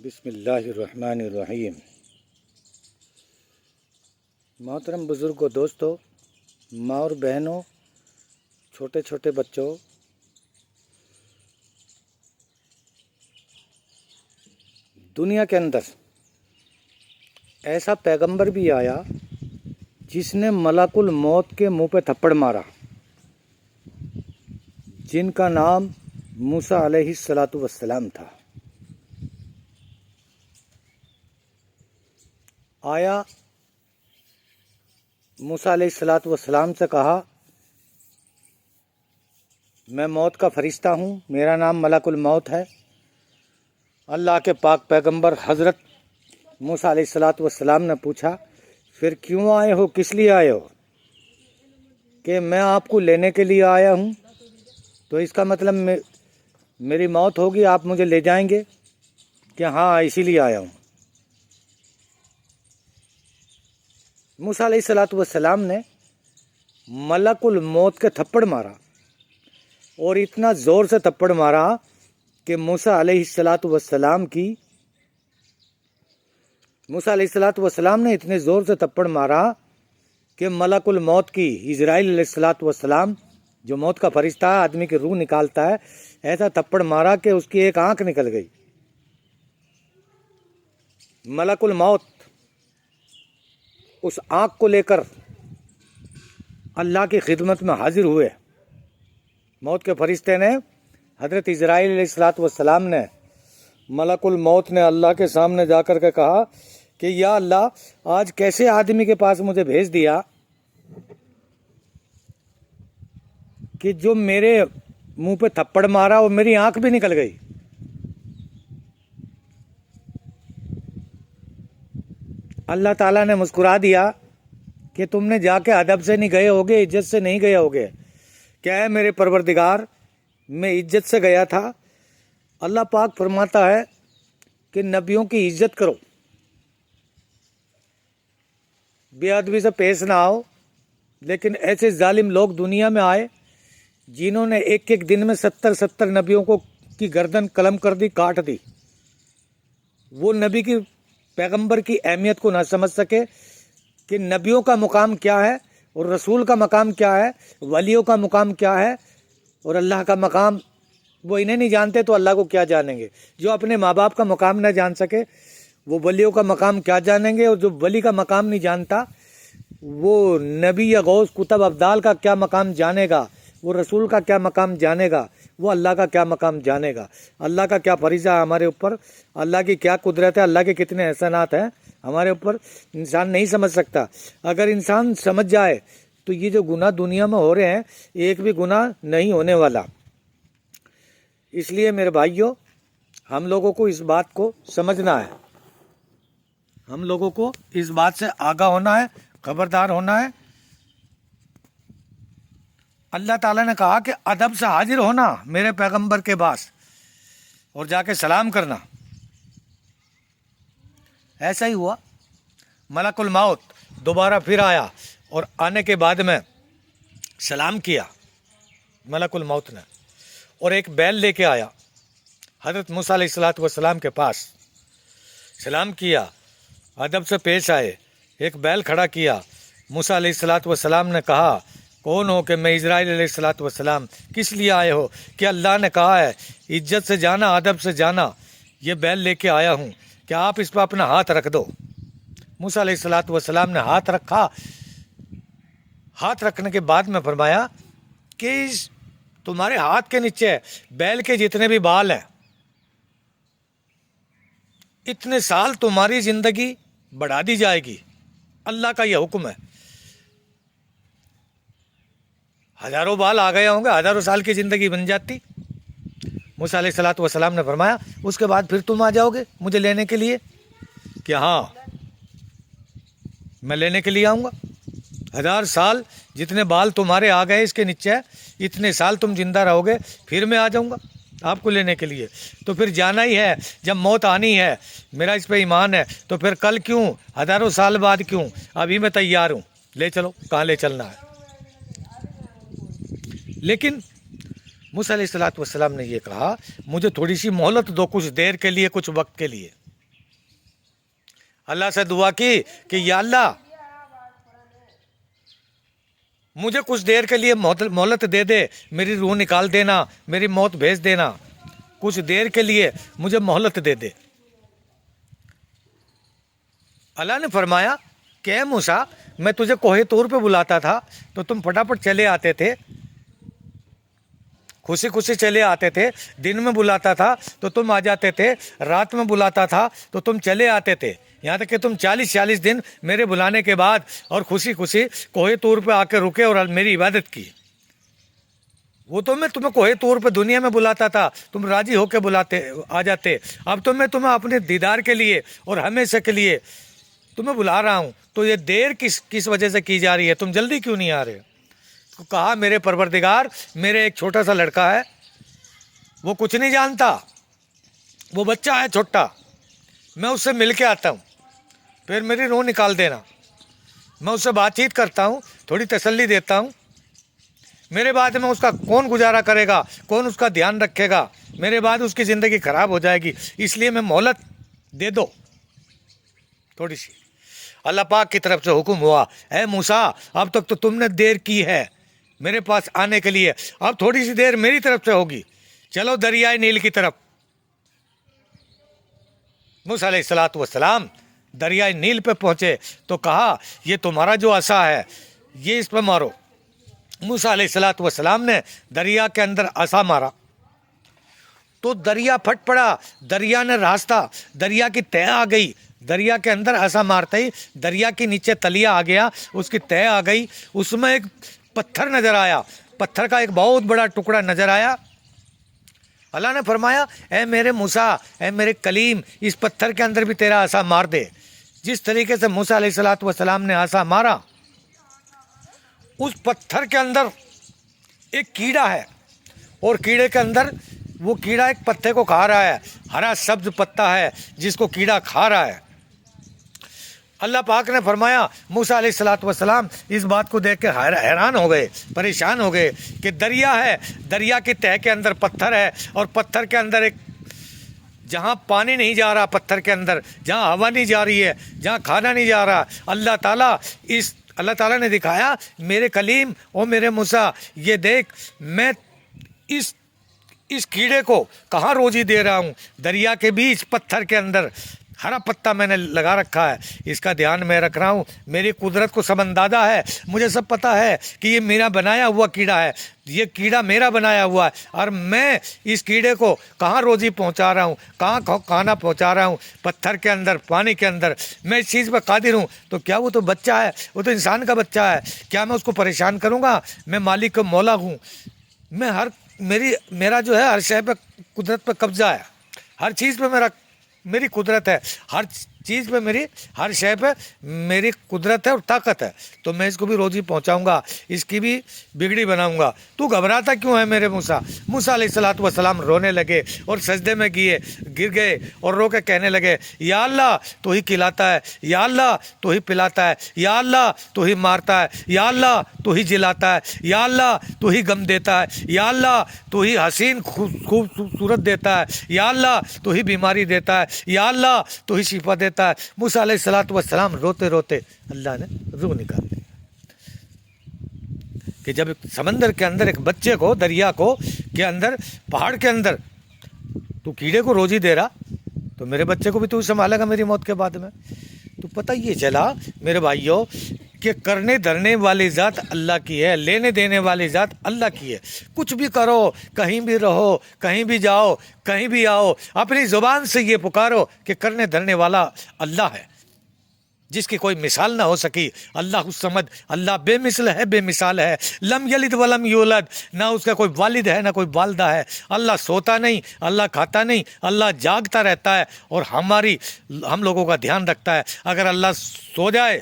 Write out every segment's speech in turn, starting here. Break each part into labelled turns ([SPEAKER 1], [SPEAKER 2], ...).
[SPEAKER 1] بسم اللہ الرحمن الرحیم۔ محترم بزرگوں، دوستوں، ماں اور بہنوں، چھوٹے چھوٹے بچوں، دنیا کے اندر ایسا پیغمبر بھی آیا جس نے ملک الموت کے منہ پہ تھپڑ مارا، جن کا نام موسیٰ علیہ السلام تھا۔ آیا موسیٰ علیہ السلام سے کہا، میں موت کا فرشتہ ہوں، میرا نام ملک الموت ہے۔ اللہ کے پاک پیغمبر حضرت موسیٰ علیہ السلام نے پوچھا، پھر کیوں آئے ہو، کس لیے آئے ہو؟ کہ میں آپ کو لینے کے لیے آیا ہوں، تو اس کا مطلب میری موت ہوگی، آپ مجھے لے جائیں گے؟ کہ ہاں، اسی لیے آیا ہوں۔ موسیٰ علیہ السلام نے ملک الموت کے تھپڑ مارا، اور اتنا زور سے تھپڑ مارا کہ موسیٰ علیہ السلام نے اتنے زور سے تھپڑ مارا کہ ملک الموت کی، عزرائیل علیہ السلام جو موت کا فرشتہ ہے، آدمی کی روح نکالتا ہے، ایسا تھپڑ مارا کہ اس کی ایک آنکھ نکل گئی۔ ملک الموت اس آنکھ کو لے کر اللہ کی خدمت میں حاضر ہوئے۔ موت کے فرشتے نے، حضرت عزرائیل علیہ السلام نے، ملک الموت نے اللہ کے سامنے جا کر کے کہا کہ یا اللہ، آج کیسے آدمی کے پاس مجھے بھیج دیا کہ جو میرے منہ پہ تھپڑ مارا اور میری آنکھ بھی نکل گئی۔ اللہ تعالیٰ نے مسکرا دیا کہ تم نے جا کے ادب سے نہیں گئے ہوگے، عزت سے نہیں گئے ہوگے۔ کیا ہے میرے پروردگار، میں عزت سے گیا تھا۔ اللہ پاک فرماتا ہے کہ نبیوں کی عزت کرو، بے ادبی سے پیش نہ آؤ۔ لیکن ایسے ظالم لوگ دنیا میں آئے جنہوں نے ایک ایک دن میں 70 نبیوں کی گردن قلم کر دی، کاٹ دی۔ وہ نبی کی، پیغمبر کی اہمیت کو نہ سمجھ سکے کہ نبیوں کا مقام کیا ہے اور رسول کا مقام کیا ہے، ولیوں کا مقام کیا ہے اور اللہ کا مقام۔ وہ انہیں نہیں جانتے تو اللہ کو کیا جانیں گے؟ جو اپنے ماں باپ کا مقام نہ جان سکے وہ ولیوں کا مقام کیا جانیں گے؟ اور جو ولی کا مقام نہیں جانتا وہ نبی یا غوث کتب ابدال کا کیا مقام جانے گا؟ وہ رسول کا کیا مقام جانے گا؟ وہ اللہ کا کیا مقام جانے گا؟ اللہ کا کیا فریضہ ہے ہمارے اوپر، اللہ کی کیا قدرت ہے، اللہ کے کتنے احسانات ہیں ہمارے اوپر، انسان نہیں سمجھ سکتا۔ اگر انسان سمجھ جائے تو یہ جو گناہ دنیا میں ہو رہے ہیں ایک بھی گناہ نہیں ہونے والا۔ اس لیے میرے بھائیوں، ہم لوگوں کو اس بات کو سمجھنا ہے، ہم لوگوں کو اس بات سے آگاہ ہونا ہے، خبردار ہونا ہے۔ اللہ تعالیٰ نے کہا کہ ادب سے حاضر ہونا میرے پیغمبر کے پاس اور جا کے سلام کرنا۔ ایسا ہی ہوا، ملک الموت دوبارہ پھر آیا اور آنے کے بعد میں سلام کیا ملک الموت نے، اور ایک بیل لے کے آیا حضرت موسیٰ علیہ السلام کے پاس، سلام کیا، ادب سے پیش آئے، ایک بیل کھڑا کیا۔ موسیٰ علیہ السلام نے کہا، کون ہو؟ کہ میں اسرائیل علیہ السلام۔ کس لیے آئے ہو؟ کہ اللہ نے کہا ہے عزت سے جانا، ادب سے جانا، یہ بیل لے کے آیا ہوں کہ آپ اس پہ اپنا ہاتھ رکھ دو۔ موسیٰ علیہ السلام نے ہاتھ رکھا۔ ہاتھ رکھنے کے بعد میں فرمایا کہ تمہارے ہاتھ کے نیچے بیل کے جتنے بھی بال ہیں، اتنے سال تمہاری زندگی بڑھا دی جائے گی، اللہ کا یہ حکم ہے۔ ہزاروں بال آ گئے ہوں گے، ہزاروں سال کی زندگی بن جاتی۔ موسیٰ علیہ السلام نے فرمایا، اس کے بعد پھر تم آ جاؤ گے مجھے لینے کے لیے؟ کہ ہاں، میں لینے کے لیے آؤں گا۔ 1000 سال جتنے بال تمہارے آ گئے اس کے نیچے، اتنے سال تم زندہ رہو گے، پھر میں آ جاؤں گا آپ کو لینے کے لیے۔ تو پھر جانا ہی ہے، جب موت آنی ہے، میرا اس پہ ایمان ہے، تو پھر کل کیوں، ہزاروں سال بعد کیوں؟ ابھی میں تیار ہوں، لے چلو، کہاں لے چلنا ہے۔ لیکن موسیٰ علیہ السلام نے یہ کہا، مجھے تھوڑی سی مہلت دو، کچھ دیر کے لیے، کچھ وقت کے لیے۔ اللہ سے دعا کی کہ یا اللہ مجھے کچھ دیر کے لیے مہلت دے دے، میری روح نکال دینا، میری موت بھیج دینا، کچھ دیر کے لیے مجھے مہلت دے دے۔ اللہ نے فرمایا کہ اے موسیٰ، میں تجھے کوہ طور پہ بلاتا تھا تو تم پھٹافٹ چلے آتے تھے، خوشی خوشی چلے آتے تھے۔ دن میں بلاتا تھا تو تم آ جاتے تھے، رات میں بلاتا تھا تو تم چلے آتے تھے، یہاں تک کہ تم 40 دن میرے بلانے کے بعد اور خوشی خوشی کوہ طور پہ آ کے رکے اور میری عبادت کی۔ وہ تو میں تمہیں کوہ طور پہ دنیا میں بلاتا تھا، تم راضی ہو کے آ جاتے، اب تو میں تمہیں اپنے دیدار کے لیے اور ہمیشہ کے لیے تمہیں بلا رہا ہوں، تو یہ دیر کس وجہ سے کی جا رہی ہے؟ تم جلدی کیوں نہیں آ رہے؟ تو کہا میرے پروردگار، میرے ایک چھوٹا سا لڑکا ہے، وہ کچھ نہیں جانتا، وہ بچہ ہے چھوٹا، میں اس سے مل کے آتا ہوں، پھر میری روح نکال دینا، میں اس سے بات چیت کرتا ہوں، تھوڑی تسلی دیتا ہوں، میرے بعد میں اس کا کون گزارا کرے گا، کون اس کا دھیان رکھے گا، میرے بعد اس کی زندگی خراب ہو جائے گی، اس لیے میں مہلت دے دو تھوڑی سی۔ اللہ پاک کی طرف سے حکم ہوا، اے موسیٰ اب تک تو تم نے دیر کی ہے میرے پاس آنے کے لیے، اب تھوڑی سی دیر میری طرف سے ہوگی، چلو دریائے نیل کی طرف۔ موسیٰ علیہ السلام دریائے نیل پہ پہنچے تو کہا یہ تمہارا جو عصا ہے یہ اس پہ مارو۔ موسیٰ علیہ السلام نے دریا کے اندر عصا مارا تو دریا پھٹ پڑا، دریا نے راستہ، دریا کی تہ آ گئی، دریا کے اندر عصا مارتے ہی دریا کے نیچے تلیا آ گیا، اس کی تہ آ گئی، اس میں ایک پتھر نظر آیا، پتھر کا ایک بہت بڑا ٹکڑا نظر آیا۔ اللہ نے فرمایا اے میرے موسیٰ، اے میرے کلیم، اس پتھر کے اندر بھی تیرا عصا مار دے۔ جس طریقے سے موسیٰ علیہ السلام نے عصا مارا، اس پتھر کے اندر ایک کیڑا ہے، اور کیڑے کے اندر وہ کیڑا ایک پتے کو کھا رہا ہے، ہرا سبز پتا ہے جس کو کیڑا کھا رہا ہے۔ اللہ پاک نے فرمایا موسیٰ علیہ السلام اس بات کو دیکھ کے حیران ہو گئے، پریشان ہو گئے کہ دریا ہے، دریا کی تہ کے اندر پتھر ہے، اور پتھر کے اندر ایک جہاں پانی نہیں جا رہا، پتھر کے اندر جہاں ہوا نہیں جا رہی ہے، جہاں کھانا نہیں جا رہا، اللہ تعالیٰ نے دکھایا میرے کلیم او میرے موسیٰ، یہ دیکھ میں اس کیڑے کو کہاں روزی دے رہا ہوں، دریا کے بیچ پتھر کے اندر ہرا پتا میں نے لگا رکھا ہے، اس کا دھیان میں رکھ رہا ہوں، میری قدرت کو سب اندازہ ہے، مجھے سب پتا ہے کہ یہ میرا بنایا ہوا کیڑا ہے، یہ کیڑا میرا بنایا ہوا ہے، اور میں اس کیڑے کو کہاں روزی پہنچا رہا ہوں، کہاں کھانا پہنچا رہا ہوں، پتھر کے اندر، پانی کے اندر، میں اس چیز پہ قادر ہوں، تو کیا وہ تو بچہ ہے، وہ تو انسان کا بچہ ہے، کیا میں اس کو پریشان کروں گا؟ میں مالک کا مولا ہوں، میں میرا جو ہے ہر شے پہ قدرت پہ قبضہ ہے، ہر چیز پہ میری قدرت ہے، ہر چیز پہ ہر شے پہ میری قدرت ہے اور طاقت ہے، تو میں اس کو بھی روزی پہنچاؤں گا، اس کی بھی بگڑی بناؤں گا، تو گھبراتا کیوں ہے میرے موسیٰ؟ موسیٰ علیہ السلام رونے لگے اور سجدے میں گر گئے اور رو کے کہنے لگے یا اللہ تو ہی کھلاتا ہے، یا اللہ تو ہی پلاتا ہے، یا اللہ تو ہی مارتا ہے، یا اللہ تو ہی جلاتا ہے، یا اللہ تو ہی غم دیتا ہے، یا اللہ تو ہی حسین خوبصورت دیتا ہے، یا اللہ تو ہی بیماری دیتا ہے، یا اللہ تو ہی شفا دیتا ہے۔ موسیٰ علیہ السلام روتے روتے اللہ نے روح نکال دی کہ جب سمندر کے اندر ایک بچے کو، دریا کو کے اندر، پہاڑ کے اندر تو کیڑے کو روزی دے رہا، تو میرے بچے کو بھی تو سنبھالے گا میری موت کے بعد میں۔ تو پتہ یہ چلا میرے بھائیوں کہ کرنے دھرنے والی ذات اللہ کی ہے، لینے دینے والی ذات اللہ کی ہے۔ کچھ بھی کرو، کہیں بھی رہو، کہیں بھی جاؤ، کہیں بھی آؤ، اپنی زبان سے یہ پکارو کہ کرنے دھرنے والا اللہ ہے، جس کی کوئی مثال نہ ہو سکی، اللہ الصمد، اللہ بے مثل ہے، بے مثال ہے، لم یلد ولم یولد، نہ اس کا کوئی والد ہے نہ کوئی والدہ ہے، اللہ سوتا نہیں، اللہ کھاتا نہیں، اللہ جاگتا رہتا ہے اور ہم لوگوں کا دھیان رکھتا ہے۔ اگر اللہ سو جائے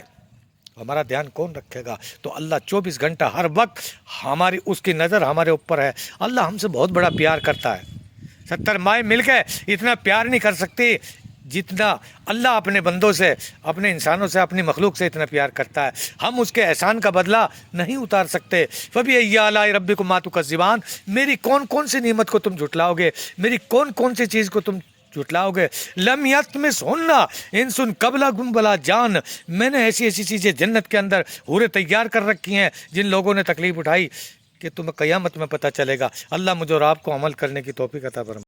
[SPEAKER 1] ہمارا دھیان کون رکھے گا؟ تو اللہ 24 گھنٹہ ہر وقت اس کی نظر ہمارے اوپر ہے۔ اللہ ہم سے بہت بڑا پیار کرتا ہے، 70 مائیں مل کے اتنا پیار نہیں کر سکتی جتنا اللہ اپنے بندوں سے، اپنے انسانوں سے، اپنی مخلوق سے اتنا پیار کرتا ہے۔ ہم اس کے احسان کا بدلہ نہیں اتار سکتے۔ فَبِأَيِّ آلَاءِ رَبِّكُمَا تُكَذِّبَانِ، میری کون کون سی نعمت کو تم جھٹلاؤ گے، میری کون کون سی چیز کو تم جھٹلاؤ گے. لم یطمثہن انس قبلہم ولا جان, میں نے ایسی ایسی چیزیں جنت کے اندر حوریں تیار کر رکھی ہیں جن لوگوں نے تکلیف اٹھائی کہ تمہیں قیامت میں پتہ چلے گا. اللہ مجھے اور آپ کو عمل کرنے کی توفیق عطا فرمائے.